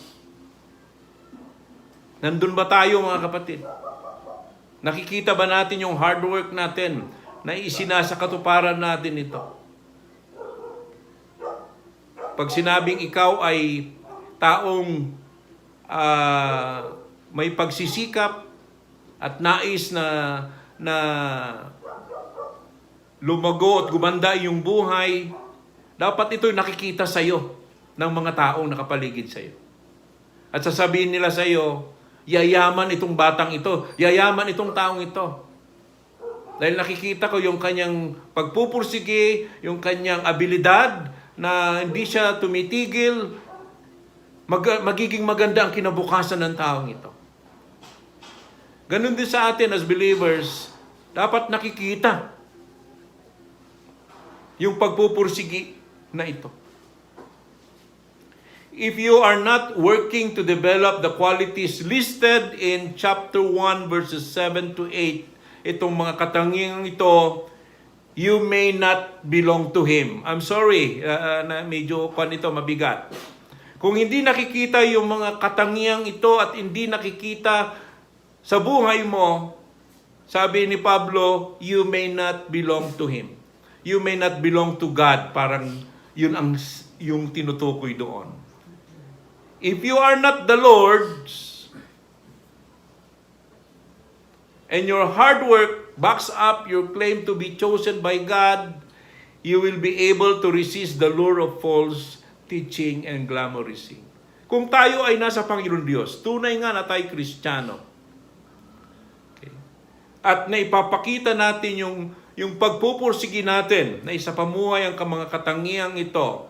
Nandun ba tayo mga kapatid? Nakikita ba natin yung hard work natin na isinasa katuparan natin ito? Pag sinabing ikaw ay taong may pagsisikap at nais na lumago at gumanda yung buhay, dapat ito'y nakikita sa iyo ng mga taong nakapaligid sa iyo. At sasabihin nila sa iyo, yayaman itong batang ito, yayaman itong taong ito. Dahil nakikita ko yung kanyang pagpupursige, yung kanyang abilidad, na hindi siya tumitigil, magiging maganda ang kinabukasan ng taong ito. Ganun din sa atin as believers, dapat nakikita yung pagpupursigi na ito. If you are not working to develop the qualities listed in chapter 1 verses 7 to 8, itong mga katangiang ito, you may not belong to Him. I'm sorry, na medyo ito mabigat. Kung hindi nakikita yung mga katangiang ito at hindi nakikita sa buhay mo, sabi ni Pablo, you may not belong to Him. You may not belong to God. Parang yun ang yung tinutukoy doon. If you are not the Lord's, and your hard work backs up your claim to be chosen by God, you will be able to resist the lure of false teaching and glamorizing. Kung tayo ay nasa Panginoon Diyos, tunay nga na tayo Kristiyano. Okay. At naipapakita natin yung pagpupursigi natin na isa pamuhay ang mga katangiang ito.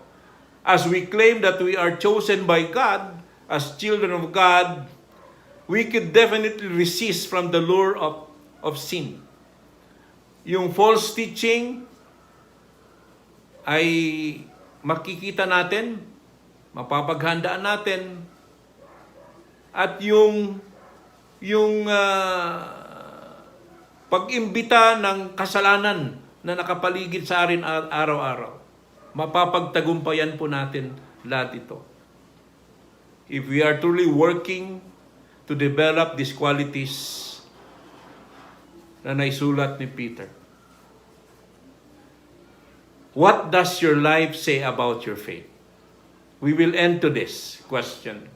As we claim that we are chosen by God, as children of God, we could definitely resist from the lure of sin. Yung false teaching ay makikita natin, mapapaghandaan natin, at yung pag-imbita ng kasalanan na nakapaligid sa atin araw-araw, mapapagtagumpayan po natin lahat ito. If we are truly working to develop these qualities na naisulat ni Peter. What does your life say about your faith? We will end to this question.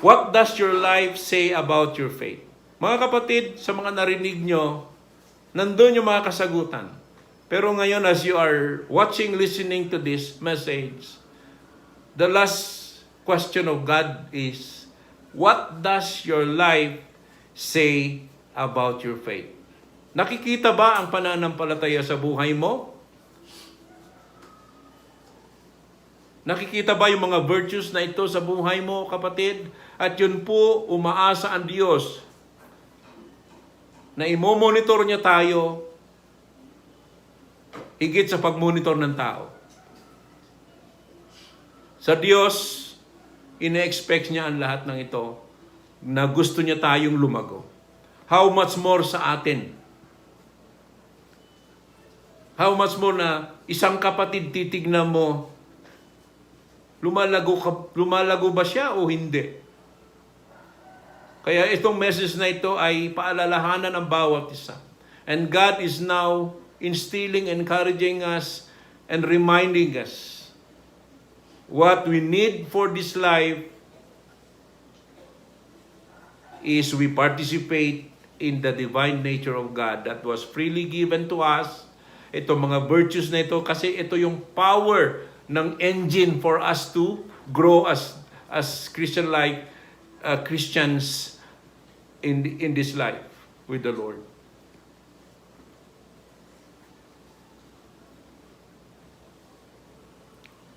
What does your life say about your faith? Mga kapatid, sa mga narinig nyo, nandun yung mga kasagutan. Pero ngayon, as you are watching, listening to this message, the last question of God is, what does your life say about your faith. Nakikita ba ang pananampalataya sa buhay mo? Nakikita ba yung mga virtues na ito sa buhay mo, kapatid? At yun po, umaasa ang Diyos na imo-monitor niya tayo higit sa pag-monitor ng tao. Sa Diyos, ine-expect niya ang lahat ng ito na gusto niya tayong lumago. How much more sa atin? How much more na isang kapatid titignan mo, lumalago ba siya o hindi? Kaya itong message na ito ay paalalahanan ng bawat isa. And God is now instilling, encouraging us, and reminding us what we need for this life is we participate in the divine nature of God that was freely given to us. Ito mga virtues na ito kasi ito yung power ng engine for us to grow as Christians in this life with the Lord.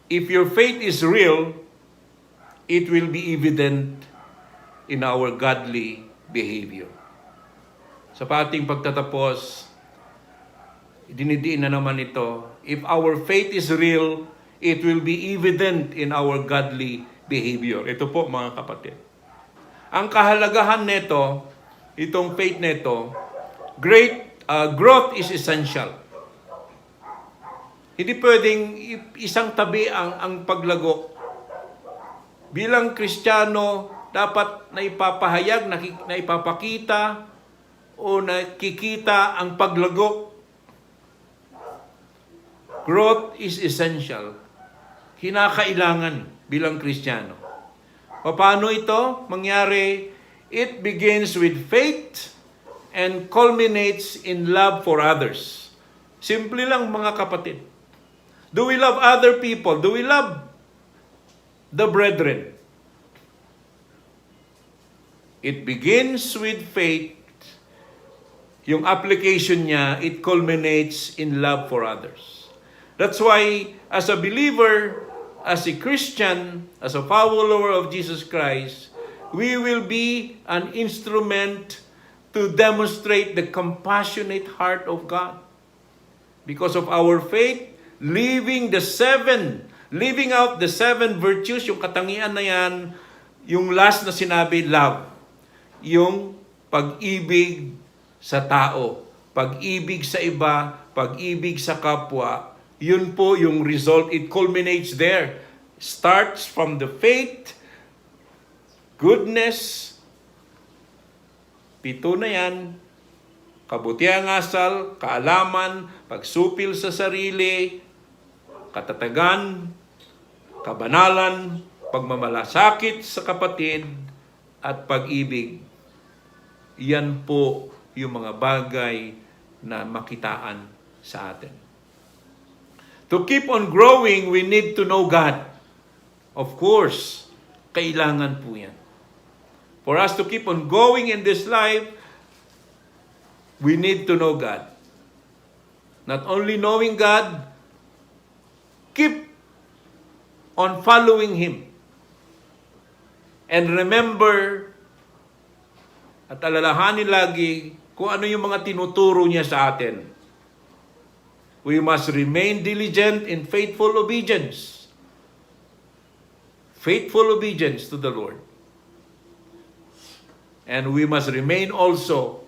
If your faith is real, it will be evident in our godly behavior. Sa ating pagtatapos, dinidiin na naman ito. If our faith is real, it will be evident in our godly behavior. Ito po mga kapatid. Ang kahalagahan nito, itong faith nito, growth is essential. Hindi pwedeng isang tabi ang paglago. Bilang Kristiyano, dapat naipapahayag, naipapakita, o nakikita ang paglago. Growth is essential. Kinakailangan bilang Kristiyano. Paano ito mangyari? It begins with faith and culminates in love for others. Simple lang mga kapatid. Do we love other people? Do we love the brethren? It begins with faith. Yung application niya, it culminates in love for others. That's why, as a believer, as a Christian, as a follower of Jesus Christ, we will be an instrument to demonstrate the compassionate heart of God. Because of our faith, living out the seven virtues, yung katangian na yan, yung last na sinabi, love. Yung pag-ibig sa tao, pag-ibig sa iba, pag-ibig sa kapwa, yun po yung result. It culminates there. Starts from the faith, goodness, 7 na yan, kabutihang asal, kaalaman, pagsupil sa sarili, katatagan, kabanalan, pagmamalasakit sa kapatid, at pag-ibig. Yan po yung mga bagay na makitaan sa atin. To keep on growing, we need to know God. Of course, kailangan po yan. For us to keep on going in this life, we need to know God. Not only knowing God, keep on following Him. And remember, at alalahanin lagi kung ano yung mga tinuturo niya sa atin. We must remain diligent in faithful obedience. Faithful obedience to the Lord. And we must remain also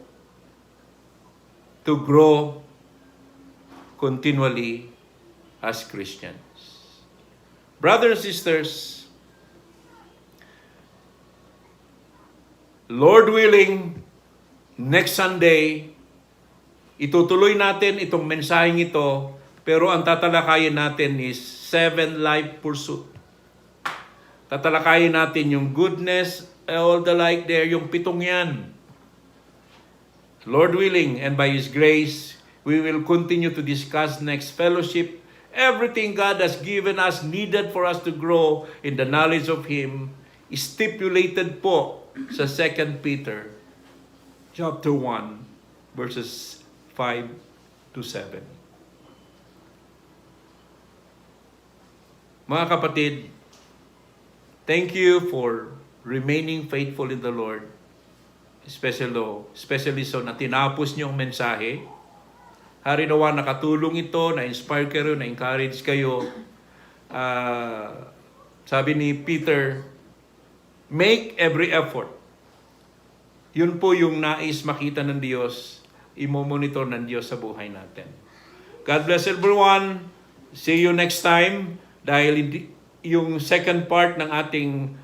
to grow continually as Christians. Brothers and sisters, Lord willing, next Sunday, itutuloy natin itong mensaheng ito, pero ang tatalakayin natin is 7 life pursuit. Tatalakayin natin yung goodness, all the like there, yung 7 yan. Lord willing, and by His grace, we will continue to discuss next fellowship, everything God has given us, needed for us to grow in the knowledge of Him, stipulated po sa 2 Peter chapter 1, verses 5 to 7. Mga kapatid, thank you for remaining faithful in the Lord. Especially so na tinapos niyo ang mensahe. Hari nawa nakatulong ito, na-inspire kayo, na-encourage kayo. Sabi ni Peter, make every effort. Yun po yung nais makita ng Diyos, imo-monitor ng Diyos sa buhay natin. God bless everyone. See you next time. Dahil yung second part ng ating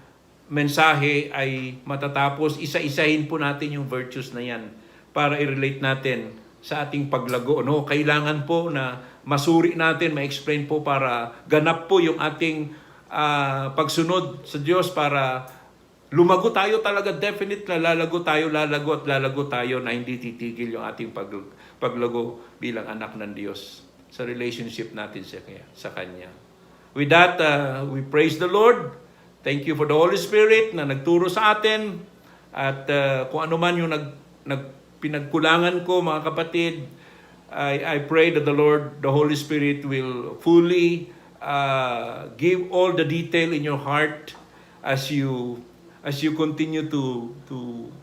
mensahe ay matatapos, isa-isahin po natin yung virtues na yan para i-relate natin sa ating paglago. No? Kailangan po na masuri natin, ma-explain po para ganap po yung ating pagsunod sa Diyos para lumago tayo talaga, definite na lalago tayo na hindi titigil yung ating paglago bilang anak ng Diyos sa relationship natin sa Kanya. With that, we praise the Lord. Thank you for the Holy Spirit na nagturo sa atin. At kung ano man yung pinagkulangan ko, mga kapatid, I pray that the Lord, the Holy Spirit will fully give all the detail in your heart as you continue to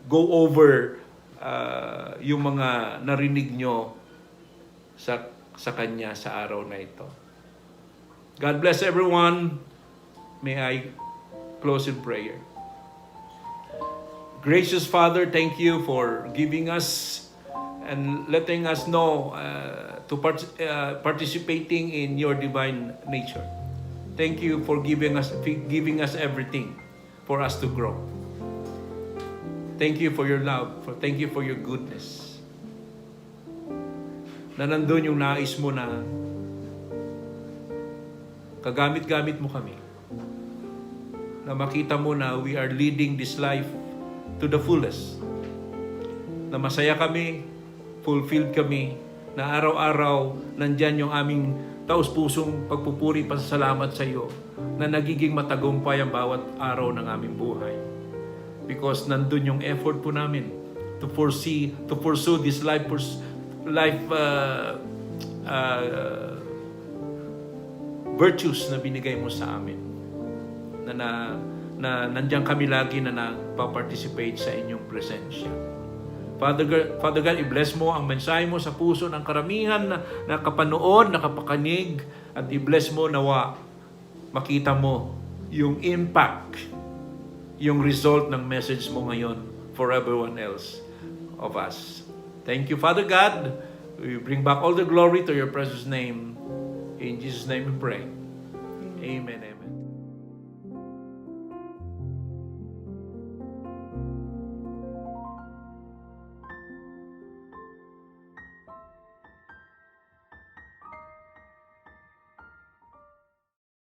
go over yung mga narinig nyo sa Kanya sa araw na ito. God bless everyone. May I close in prayer. Gracious Father, thank you for giving us and letting us know to participating in your divine nature. Thank you for giving us everything for us to grow. Thank you for your love. Thank you for your goodness. Na nandun yung nais mo na kagamit-gamit mo kami. Na makita mo na we are leading this life to the fullest. Na masaya kami, fulfilled kami, na araw-araw nandyan yung aming taus-pusong pagpupuri, pasasalamat sa iyo, na nagiging matagumpay ang bawat araw ng aming buhay. Because nandun yung effort po namin to pursue this life virtues na binigay mo sa amin. Na nandiyan kami lagi na nagpa-participate sa inyong presensya. Father God, i-bless mo ang mensahe mo sa puso ng karamihan na kapanood, nakapakanig, at i-bless mo nawa makita mo yung impact, yung result ng message mo ngayon for everyone else of us. Thank you, Father God. We bring back all the glory to your precious name. In Jesus' name we pray. Amen, amen.